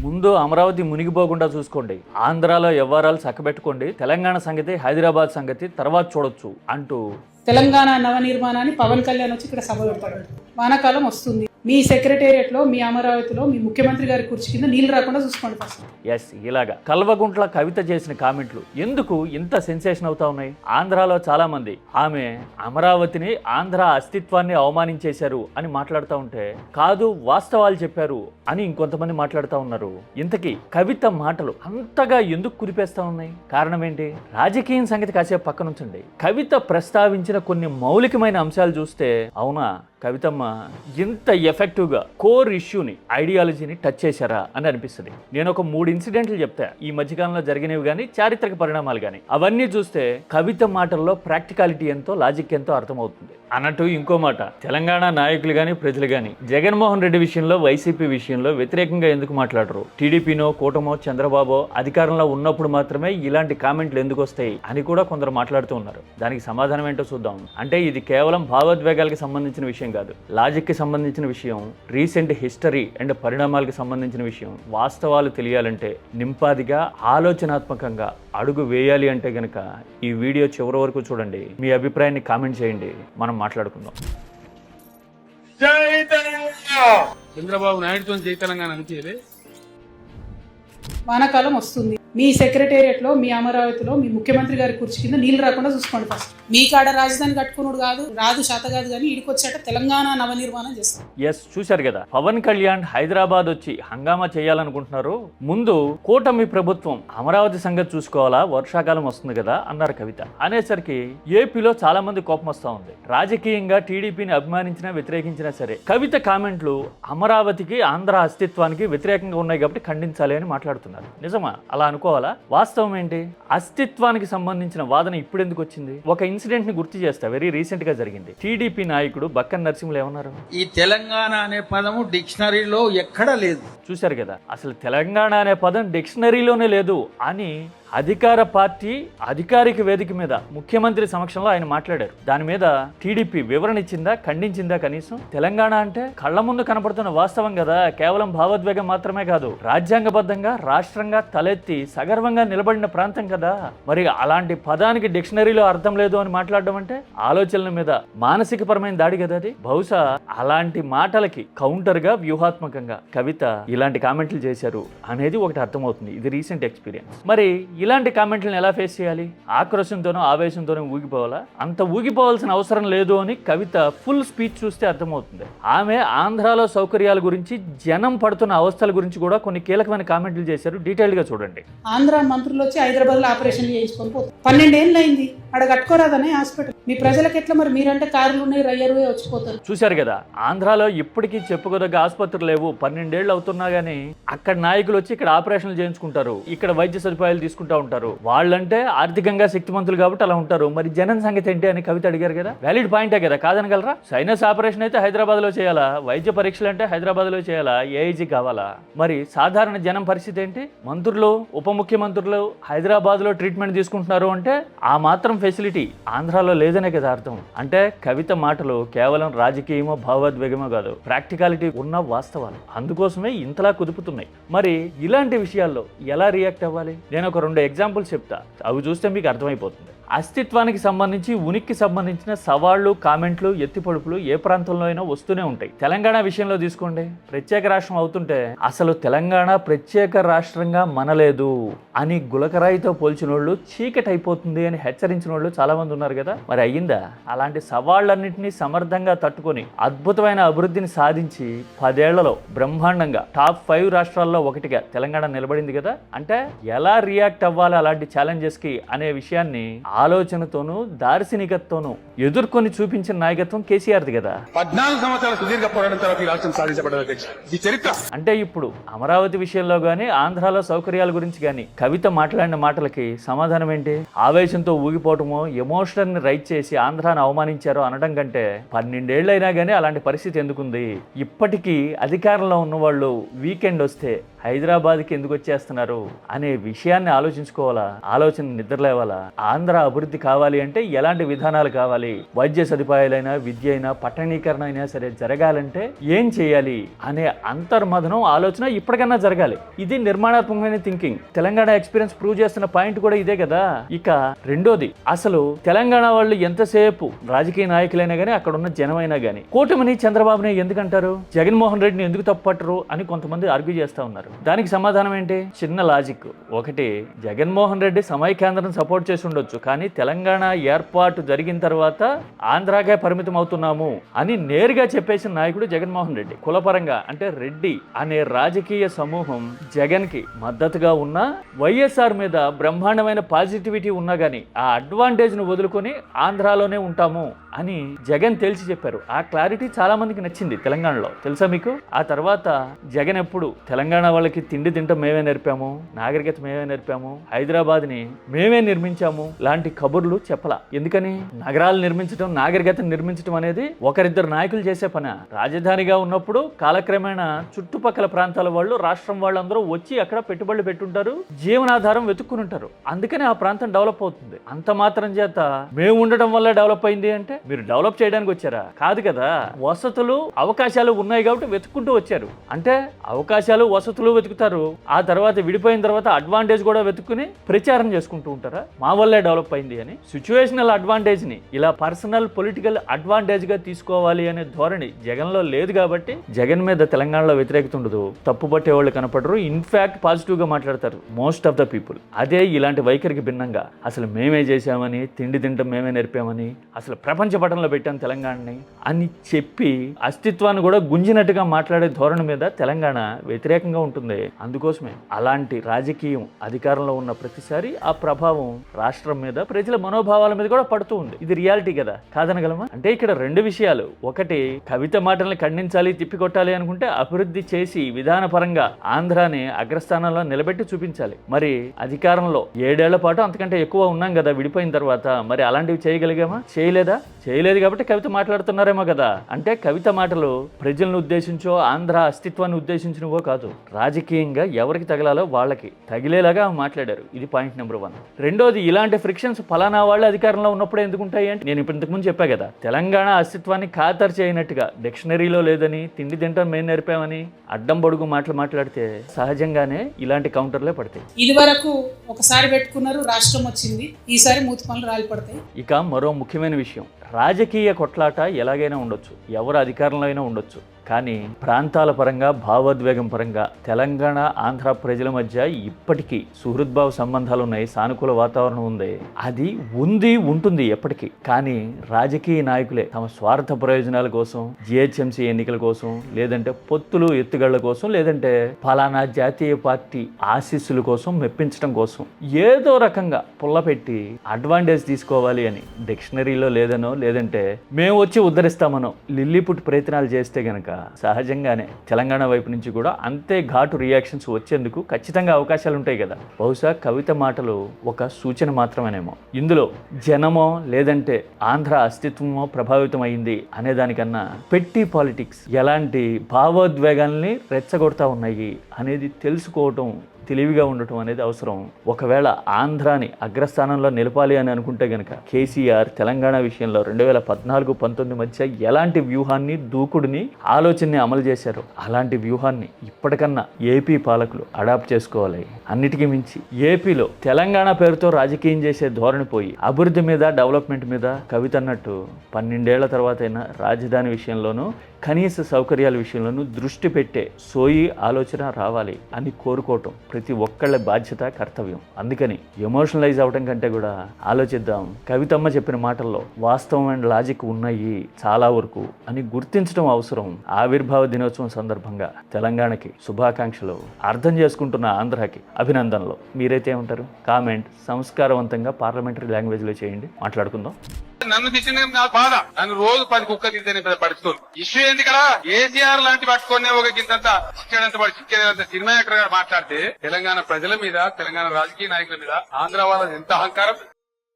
ముందు అమరావతి మునిగిపోకుండా చూసుకోండి, ఆంధ్రాలో వ్యవహారాలు చక్కబెట్టుకోండి, తెలంగాణ సంగతి హైదరాబాద్ సంగతి తర్వాత చూడొచ్చు అంటూ తెలంగాణ నవనిర్మాణాన్ని పవన్ కళ్యాణ్ వచ్చి ఇక్కడ సభ పెడతాడు. వానాకాలం వస్తుంది, మీ సెక్రటేరియట్లో మీ అమరావతిలో మీ ముఖ్యమంత్రి గారి కుర్చీ కింద నీళ్లు రాకుండా చూసుకోండి ఫస్ట్. ఎస్, ఇలాగా కల్వగుంట్ల కవిత చేసిన కామెంట్లు ఎందుకు ఇంత సెన్సేషన్ అవుతా ఉన్నాయి? ఆంధ్రాలో చాలా మంది ఆమె అమరావతిని, ఆంధ్ర అస్తిత్వాన్ని అవమానించేశారు అని మాట్లాడుతూ ఉంటే, కాదు వాస్తవాలు చెప్పారు అని ఇంకొంతమంది మాట్లాడుతూ ఉన్నారు. ఇంతకీ కవిత మాటలు అంతగా ఎందుకు కురిపేస్తా ఉన్నాయి? కారణం ఏంటి? రాజకీయం సంగతి కాసేపు పక్కన ఉంచండి, కవిత ప్రస్తావించిన కొన్ని మౌలికమైన అంశాలు చూస్తే అవునా కవితమ్మ ఇంత ఎఫెక్టివ్గా కోర్ ఇష్యూని, ఐడియాలజీని టచ్ చేశారా అని అనిపిస్తుంది. నేను ఒక 3 ఇన్సిడెంట్లు చెప్తా, ఈ మధ్యకాలంలో జరిగినవి కానీ చారిత్రక పరిణామాలు కానీ. అవన్నీ చూస్తే కవిత మాటల్లో ప్రాక్టికాలిటీ ఎంతో, లాజిక్ ఎంతో అర్థమవుతుంది. అన్నట్టు ఇంకో మాట, తెలంగాణ నాయకులు కానీ ప్రజలు కానీ జగన్మోహన్ రెడ్డి విషయంలో, వైసీపీ విషయంలో వ్యతిరేకంగా ఎందుకు మాట్లాడరు? టీడీపీనో, కూటమో, చంద్రబాబు అధికారంలో ఉన్నప్పుడు మాత్రమే ఇలాంటి కామెంట్లు ఎందుకు వస్తాయి అని కూడా కొందరు మాట్లాడుతూ ఉన్నారు. దానికి సమాధానం ఏంటో చూద్దాం. అంటే ఇది కేవలం భావోద్వేగాలకు సంబంధించిన విషయం కాదు, లాజిక్కి సంబంధించిన విషయం, రీసెంట్ హిస్టరీ అండ్ పరిణామాలకు సంబంధించిన విషయం. వాస్తవాలు తెలియాలంటే నింపాదిగా, ఆలోచనాత్మకంగా అడుగు వేయాలి అంటే గనక ఈ వీడియో చివరి వరకు చూడండి. మీ అభిప్రాయాన్ని కామెంట్ చేయండి, మనం మాట్లాడుకుందాం. చంద్రబాబు నాయుడుతో జై తెలంగాణ అనిపించేది. వానాకాలం వస్తుంది, మీ సెక్రటేరియట్లో మీ అమరావతిలో మీ ముఖ్యమంత్రి గారి కుర్చీ కింద నీళ్లు రాకుండా చూసుకోండి ఫస్ట్. మీ కాడ రాజధాని కట్టుకున్నాడు కాదు, రాదు శాత కాదు, కానీ ఇడికి వచ్చాక తెలంగాణ నవనిర్మాణం చేస్తాం. ఎస్, చూశారు కదా, పవన్ కళ్యాణ్ హైదరాబాద్ వచ్చి హంగామా చేయాలనుకుంటున్నారు. ముందు కూటమి ప్రభుత్వం అమరావతి సంగతి చూసుకోవాలా, వర్షాకాలం వస్తుంది కదా అన్నారు కవిత. అనేసరికి ఏపీలో చాలా మంది కోపం వస్తూ ఉంది. రాజకీయంగా టీడీపీని అభిమానించినా వ్యతిరేకించినా సరే కవిత కామెంట్లు అమరావతికి, ఆంధ్ర అస్తిత్వానికి వ్యతిరేకంగా ఉన్నాయి కాబట్టి ఖండించాలి అని మాట్లాడుతున్నారు. నిజమా? అలా అనుకోవాలా? వాస్తవం ఏంటి? అస్తిత్వానికి సంబంధించిన వాదన ఇప్పుడు ఎందుకు వచ్చింది? ఒక ఇన్సిడెంట్ ని గుర్తు చేస్తా, వెరీ రీసెంట్ గా జరిగింది. టీడీపీ నాయకుడు బక్కన్ నరసింహులు ఏమన్నారు? ఈ తెలంగాణ అనే పదము డిక్షనరీలో ఎక్కడా లేదు. చూశారు కదా, అసలు తెలంగాణ అనే పదం డిక్షనరీలోనే లేదు అని అధికార పార్టీ అధికారిక వేదిక మీద ముఖ్యమంత్రి సమక్షంలో ఆయన మాట్లాడారు. దాని మీద టీడీపీ వివరణ ఇచ్చిందా, ఖండించిందా? కనీసం తెలంగాణ అంటే కళ్ల ముందు కనపడుతున్న వాస్తవం కదా, కేవలం భావోద్వేగం మాత్రమే కాదు, రాజ్యాంగబద్ధంగా రాష్ట్రంగా తలెత్తి సగర్వంగా నిలబడిన ప్రాంతం కదా. మరి అలాంటి పదానికి డిక్షనరీలో అర్థం లేదు అని మాట్లాడడం అంటే ఆలోచనల మీద మానసికపరమైన దాడి కదా అది. బహుశా అలాంటి మాటలకి కౌంటర్ గా వ్యూహాత్మకంగా కవిత ఇలాంటి కామెంట్లు చేశారు అనేది ఒకటి అర్థమవుతుంది. ఇది రీసెంట్ ఎక్స్పీరియన్స్. మరి ఇలాంటి కామెంట్లను ఎలా ఫేస్ చేయాలి? ఆక్రోశంతోనో ఆవేశంతోనో ఊగిపోవాలా? అంత ఊగిపోవాల్సిన అవసరం లేదు అని కవిత ఫుల్ స్పీచ్ చూస్తే అర్థమవుతుంది. ఆమె ఆంధ్రాలో సౌకర్యాల గురించి, జనం పడుతున్న అవస్థల గురించి కూడా కొన్ని కీలకమైన కామెంట్లు చేశారు. డీటెయిల్డ్ గా చూడండి. ఆంధ్ర మంత్రులు వచ్చి హైదరాబాద్ లో ఆపరేషన్ చేయించుకొని పోతారు. 12 ఏళ్ళు అయింది, అక్కడ కట్టుకోరాదనే హాస్పిటల్. మీ ప్రజలకు ఎట్లా మరి? మీరంటే కార్లు ఉన్నాయి, రయ్యరు వచ్చిపోతారు. చూశారు కదా, ఆంధ్రాలో ఇప్పటికీ చెప్పుకోదగ్గ ఆసుపత్రులు లేవు. 12 ఏళ్ళు అవుతున్నా గానీ అక్కడ నాయకులు వచ్చి ఇక్కడ ఆపరేషన్లు చేయించుకుంటారు, ఇక్కడ వైద్య సదుపాయాలు తీసుకుంటూ ఉంటారు. వాళ్ళంటే ఆర్థికంగా శక్తిమంతులు కాబట్టి అలా ఉంటారు. మరి జనం సంగతి ఏంటి అని కవిత అడిగారు కదా. వ్యాలిడ్ పాయింటే కదా, కాదనగలరా? సైనస్ ఆపరేషన్ అయితే హైదరాబాద్ లో చేయాలా, వైద్య పరీక్షలు అంటే హైదరాబాద్ లో చేయాలా, ఏఐజీ కావాలా? మరి సాధారణ జనం పరిస్థితి ఏంటి? మంత్రులు, ఉప ముఖ్యమంత్రులు హైదరాబాద్ లో ట్రీట్మెంట్ తీసుకుంటున్నారు అంటే ఆ మాత్రం ఫెసిలిటీ ఆంధ్రాలో లేదనే కదా అర్థం. అంటే కవిత మాటలు కేవలం రాజకీయమో భావోద్వేగమో కాదు, ప్రాక్టికాలిటీ ఉన్న వాస్తవాలు. అందుకోసమే ఇంతలా కుదుపుతున్నాయి. మరి ఇలాంటి విషయాల్లో ఎలా రియాక్ట్ అవ్వాలి? నేను ఒక 2 ఎగ్జాంపుల్స్ చెప్తా, అవి చూస్తే మీకు అర్థమైపోతుంది. అస్తిత్వానికి సంబంధించి, ఉనికికి సంబంధించిన సవాళ్లు, కామెంట్లు, ఎత్తిపొడుపులు ఏ ప్రాంతంలో అయినా వస్తూనే ఉంటాయి. తెలంగాణ విషయంలో తీసుకోండి, ప్రత్యేక రాష్ట్రం అవుతుంటే అసలు తెలంగాణ ప్రత్యేక రాష్ట్రంగా మనలేదు అని గులకరాయితో పోల్చిన వాళ్ళు, చీకటి అయిపోతుంది అని హెచ్చరించిన వాళ్ళు చాలా మంది ఉన్నారు కదా. మరి అయ్యిందా? అలాంటి సవాళ్లన్నింటినీ సమర్థంగా తట్టుకొని అద్భుతమైన అభివృద్ధిని సాధించి 10 ఏళ్లలో బ్రహ్మాండంగా టాప్ 5 రాష్ట్రాల్లో ఒకటిగా తెలంగాణ నిలబడింది కదా. అంటే ఎలా రియాక్ట్ అవ్వాలి అలాంటి ఛాలెంజెస్ కి అనే విషయాన్ని ఆలోచనతోనూ దార్శనికతతోనూ ఎదుర్కొని చూపించిన నాయకత్వం కేసీఆర్ది కదా. 14 సంవత్సరాల సుదీర్ఘ పోరాటం తర్వాత ఈ రాష్ట్రం సాధించబడ్డది. ఈ చరిత్ర. అంటే ఇప్పుడు అమరావతి విషయంలో గానీ, ఆంధ్రాలో సౌకర్యాల గురించి గానీ కవిత మాట్లాడిన మాటలకి సమాధానం ఏంటి? ఆవేశంతో ఊగిపోవటమో, ఎమోషన్ ని రైట్ చేసి ఆంధ్రాను అవమానించారో అనడం కంటే 12 ఏళ్ళైనా గానీ అలాంటి పరిస్థితి ఎందుకుంది? ఇప్పటికీ అధికారంలో ఉన్న వాళ్ళు వీకెండ్ వస్తే హైదరాబాద్కి ఎందుకు వచ్చేస్తున్నారు అనే విషయాన్ని ఆలోచించుకోవాలా, ఆలోచన నిద్రలేవాలా. ఆంధ్ర అభివృద్ధి కావాలి అంటే ఎలాంటి విధానాలు కావాలి, వైద్య సదుపాయాలైనా విద్య అయినా పట్టణీకరణ అయినా సరే జరగాలంటే ఏం చేయాలి అనే అంతర్మథనం ఆలోచన ఇప్పటికన్నా జరగాలి. ఇది నిర్మాణాత్మకమైన థింకింగ్. తెలంగాణ ఎక్స్పీరియన్స్ ప్రూవ్ చేస్తున్న పాయింట్ కూడా ఇదే కదా. ఇక రెండోది, అసలు తెలంగాణ వాళ్ళు ఎంతసేపు రాజకీయ నాయకులైనా కానీ అక్కడ ఉన్న జనమైనా కానీ కూటమిని చంద్రబాబుని ఎందుకంటారు, జగన్మోహన్ రెడ్డిని ఎందుకు తప్పట్టరు అని కొంతమంది ఆర్గ్యూ చేస్తా ఉన్నారు. దానికి సమాధానం ఏంటి? చిన్న లాజిక్. ఒకటి, జగన్మోహన్ రెడ్డి సమైక్యాంధ్రం సపోర్ట్ చేసి ఉండొచ్చు, కానీ తెలంగాణ ఏర్పాటు జరిగిన తర్వాత ఆంధ్రాకే పరిమితం అవుతున్నాము అని నేరుగా చెప్పేసిన నాయకుడు జగన్మోహన్ రెడ్డి. కులపరంగా అంటే రెడ్డి అనే రాజకీయ సమూహం జగన్ కి మద్దతుగా ఉన్న వైఎస్ఆర్ మీద బ్రహ్మాండమైన పాజిటివిటీ ఉన్నా గానీ ఆ అడ్వాంటేజ్ ను వదులుకొని ఆంధ్రాలోనే ఉంటాము అని జగన్ తేల్చి చెప్పారు. ఆ క్లారిటీ చాలా మందికి నచ్చింది తెలంగాణలో, తెలుసా మీకు? ఆ తర్వాత జగన్ ఎప్పుడు తెలంగాణ వాళ్ళకి తిండి తింటాం మేమే నేర్పాము, నాగరికత మేమే నేర్పాము, హైదరాబాద్ ని మేమే నిర్మించాము లాంటి కబుర్లు చెప్పలా. ఎందుకని? నగరాలు నిర్మించడం, నాగరికతను నిర్మించడం అనేది ఒకరిద్దరు నాయకులు చేసే పని. రాజధానిగా ఉన్నప్పుడు కాలక్రమేణా చుట్టుపక్కల ప్రాంతాల వాళ్ళు, రాష్ట్రం వాళ్ళందరూ వచ్చి అక్కడ పెట్టుబడులు పెట్టుంటారు, జీవనాధారం వెతుక్కుని ఉంటారు. అందుకని ఆ ప్రాంతం డెవలప్ అవుతుంది. అంత మాత్రం చేత మేము ఉండటం వల్ల డెవలప్ అయింది అంటే మీరు డెవలప్ చేయడానికి వచ్చారా? కాదు కదా. వసతులు అవకాశాలు ఉన్నాయి కాబట్టి వెతుక్కుంటూ వచ్చారు. అంటే అవకాశాలు వసతులు వెతుకుతారు, ఆ తర్వాత విడిపోయిన తర్వాత అడ్వాంటేజ్ కూడా వెతుక్కుని ప్రచారం చేసుకుంటూ ఉంటారా మా వల్లే డెవలప్ అయింది అని. సిచ్యువేషనల్ అడ్వాంటేజ్ ని ఇలా పర్సనల్ పొలిటికల్ అడ్వాంటేజ్ గా తీసుకోవాలి అనే ధోరణి జగన్ లో లేదు కాబట్టి జగన్ మీద తెలంగాణలో వ్యతిరేకత ఉండదు, తప్పు పట్టే వాళ్ళు కనపడరు, ఇన్ఫాక్ట్ పాజిటివ్ గా మాట్లాడతారు మోస్ట్ ఆఫ్ ద పీపుల్. అదే ఇలాంటి వైఖరికి భిన్నంగా అసలు మేమే చేశామని, తిండి తింటాం మేమే నేర్పామని, అసలు ప్రపంచ పటంలో పెట్టాను తెలంగాణని అని చెప్పి అస్తిత్వాన్ని కూడా గుంజినట్టుగా మాట్లాడే ధోరణి మీద తెలంగాణ వ్యతిరేకంగా ఉంటుంది. అందుకోసమే అలాంటి రాజకీయం అధికారంలో ఉన్న ప్రతిసారి ఆ ప్రభావం రాష్ట్రం మీద, ప్రజల మనోభావాల మీద కూడా పడుతూ ఉంది. ఇది రియాలిటీ కదా, కాదనగలమా? అంటే ఇక్కడ రెండు విషయాలు. ఒకటి, కవిత మాటల్ని ఖండించాలి, తిప్పికొట్టాలి అనుకుంటే అభివృద్ధి చేసి విధానపరంగా ఆంధ్రాని అగ్రస్థానంలో నిలబెట్టి చూపించాలి. మరి అధికారంలో 7 ఏళ్ల పాటు అంతకంటే ఎక్కువ ఉన్నాం కదా విడిపోయిన తర్వాత, మరి అలాంటివి చేయగలిగామా? చేయలేదు కాబట్టి కవిత మాట్లాడుతున్నారేమో కదా. అంటే కవిత మాటలు ప్రజలను ఉద్దేశించో ఆంధ్ర అస్తిత్వాన్ని ఉద్దేశించినవో కాదు, రాజకీయంగా ఎవరికి తగలాలో వాళ్ళకి తగిలేలాగా మాట్లాడారు. ఇది పాయింట్ నెంబర్ 1. రెండోది, ఇలాంటి ఫ్రిక్షన్స్ ఫలానా వాళ్ళు అధికారంలో ఉన్నప్పుడే ఎందుకుంటాయి అంటే, నేను ఇప్పుడు ఇంతకుముందు చెప్పా కదా, తెలంగాణ అస్తిత్వాన్ని ఖాతరు చేయనట్టుగా డిక్షనరీలో లేదని, తిండి తింటాం మేము నేర్పామని అడ్డం పొడుగు మాట్లాడితే సహజంగానే ఇలాంటి కౌంటర్లే పడతాయి. ఇది వరకు ఒకసారి పెట్టుకున్నారు, రాష్ట్రం వచ్చింది, ఈసారి మూతి పనులు రాలి పడతాయి. ఇక మరో ముఖ్యమైన విషయం, రాజకీయ కొట్లాట ఎలాగైనా ఉండొచ్చు, ఎవరు అధికారంలో అయినా ఉండొచ్చు, కానీ ప్రాంతాల పరంగా, భావోద్వేగం పరంగా తెలంగాణ ఆంధ్ర ప్రజల మధ్య ఇప్పటికీ సుహృద్భావ సంబంధాలు ఉన్నాయి, సానుకూల వాతావరణం ఉంది. అది ఉంటుంది ఎప్పటికీ. కానీ రాజకీయ నాయకులే తమ స్వార్థ ప్రయోజనాల కోసం, జిహెచ్ఎంసీ ఎన్నికల కోసం, లేదంటే పొత్తులు ఎత్తుగళ్ల కోసం, లేదంటే ఫలానా జాతీయ పార్టీ ఆశీస్సుల కోసం, మెప్పించడం కోసం ఏదో రకంగా పుల్లపెట్టి అడ్వాంటేజ్ తీసుకోవాలి అని డిక్షనరీలో లేదనో, లేదంటే మేము వచ్చి ఉద్ధరిస్తామనో లిల్లీపుట్ ప్రయత్నాలు చేస్తే గనక సహజంగానే తెలంగాణ వైపు నుంచి కూడా అంతే ఘాటు రియాక్షన్స్ వచ్చేందుకు ఖచ్చితంగా అవకాశాలు ఉంటాయి కదా. బహుశా కవిత మాటలు ఒక సూచన మాత్రమేనేమో. ఇందులో జనమో లేదంటే ఆంధ్ర అస్తిత్వమో ప్రభావితం అయింది అనేదానికన్నా పెట్టి పాలిటిక్స్ ఎలాంటి భావోద్వేగాల్ని రెచ్చగొడతా ఉన్నాయి అనేది తెలుసుకోవటం, తెలివిగా ఉండటం అనేది అవసరం. ఒకవేళ ఆంధ్రాని అగ్రస్థానంలో నిలపాలి అని అనుకుంటే గనక కేసీఆర్ తెలంగాణ విషయంలో 2014-19 మధ్య ఎలాంటి వ్యూహాన్ని, దూకుడిని, ఆలోచనని అమలు చేశారో అలాంటి వ్యూహాన్ని ఇప్పటికన్నా ఏపీ పాలకులు అడాప్ట్ చేసుకోవాలి. అన్నిటికీ మించి ఏపీలో తెలంగాణ పేరుతో రాజకీయం చేసే ధోరణి పోయి అభివృద్ధి మీద, డెవలప్మెంట్ మీద కవిత అన్నట్టు 12 ఏళ్ల తర్వాత అయినా రాజధాని విషయంలోనూ కనీస సౌకర్యాల విషయంలోనూ దృష్టి పెట్టే సోయి ఆలోచన రావాలి అని కోరుకోవటం ప్రతి ఒక్కళ్ళ బాధ్యత, కర్తవ్యం. అందుకని ఎమోషనలైజ్ అవడం కంటే కూడా ఆలోచిద్దాం. కవితమ్మ చెప్పిన మాటల్లో వాస్తవం అండ్ లాజిక్ ఉన్నాయి చాలా వరకు అని గుర్తించడం అవసరం. ఆవిర్భావ దినోత్సవం సందర్భంగా తెలంగాణకి శుభాకాంక్షలు, అర్థం చేసుకుంటున్న ఆంధ్రాకి అభినందనలు. మీరైతే ఏమంటారు? కామెంట్ సంస్కారవంతంగా పార్లమెంటరీ లాంగ్వేజ్లో చేయండి, మాట్లాడుకుందాం. నన్ను తిట్టిన నాకు బాధ, నన్ను రోజు 10 కుక్కలు తింటే పడుతుంది. ఇష్యూ ఏంది కదా, కేసీఆర్ లాంటి పట్టుకొని ఒక గింతంత చిక్కేదంత సినిమా ఎక్కడ మాట్లాడితే తెలంగాణ ప్రజల మీద, తెలంగాణ రాజకీయ నాయకుల మీద ఆంధ్ర వాళ్ళ ఎంత అహంకారం.